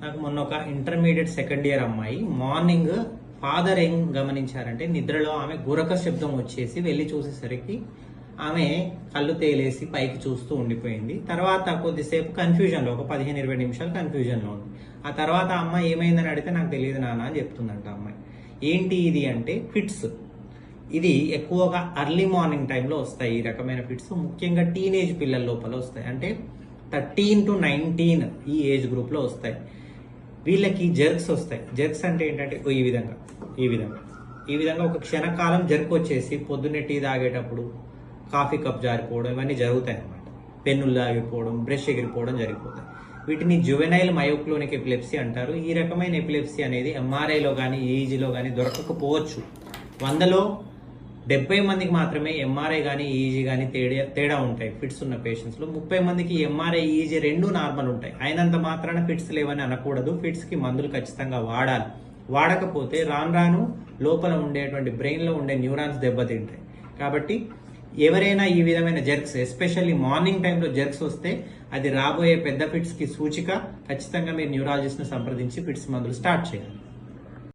నాకు మొన్న ఒక ఇంటర్మీడియట్ సెకండ్ ఇయర్ అమ్మాయి మార్నింగ్ ఫాదర్ ఏం గమనించారంటే నిద్రలో ఆమె గురక శబ్దం వచ్చేసి వెళ్ళి చూసేసరికి ఆమె కళ్ళు తేలేసి పైకి చూస్తూ ఉండిపోయింది. తర్వాత కొద్దిసేపు కన్ఫ్యూజన్లో ఒక 15-20 నిమిషాలు కన్ఫ్యూజన్లో ఉంది. ఆ తర్వాత అమ్మాయి ఏమైందని అడిగితే నాకు తెలియదు నాన్న అని చెప్తుందంట అమ్మాయి. ఏంటి ఇది అంటే ఫిట్స్. ఇది ఎక్కువగా అర్లీ మార్నింగ్ టైంలో వస్తాయి. ఈ రకమైన ఫిట్స్ ముఖ్యంగా టీనేజ్ పిల్లల లోపల వస్తాయి. అంటే 13 to 19 ఈ ఏజ్ గ్రూప్లో వస్తాయి. వీళ్ళకి జర్క్స్ వస్తాయి. జర్క్స్ అంటే ఏంటంటే ఈ విధంగా ఒక క్షణకాలం జర్క్ వచ్చేసి పొద్దున్నే టీ తాగేటప్పుడు కాఫీ కప్ జారిపోవడం ఇవన్నీ జరుగుతాయి అన్నమాట. పెన్నులు ఆగిపోవడం, బ్రష్ ఎగిరిపోవడం జరిగిపోతాయి. వీటిని జువెనైల్ మయోక్లోనిక్ ఎపిలెప్సీ అంటారు. ఈ రకమైన ఎపిలెప్సీ అనేది ఎంఆర్ఐలో కానీ ఈఈజీలో కానీ దొరకకపోవచ్చు. 100లో 70 మందికి మాత్రమే ఎంఆర్ఐ కానీ ఈఈజీ కానీ తేడా ఉంటాయి ఫిట్స్ ఉన్న పేషెంట్స్లో. 30 మందికి ఎంఆర్ఐ ఈఈజీ రెండు నార్మల్ ఉంటాయి. అయినంత మాత్రాన ఫిట్స్ లేవని అనకూడదు. ఫిట్స్కి మందులు ఖచ్చితంగా వాడాలి. వాడకపోతే రాను లోపల ఉండేటువంటి బ్రెయిన్లో ఉండే న్యూరాన్స్ దెబ్బతింటాయి. కాబట్టి ఎవరైనా ఈ విధమైన జర్క్స్ ఎస్పెషల్లీ మార్నింగ్ టైంలో జర్క్స్ వస్తే అది రాబోయే పెద్ద ఫిట్స్కి సూచిక. ఖచ్చితంగా మీరు న్యూరాలజిస్ట్ను సంప్రదించి ఫిట్స్ మందులు స్టార్ట్ చేయాలి.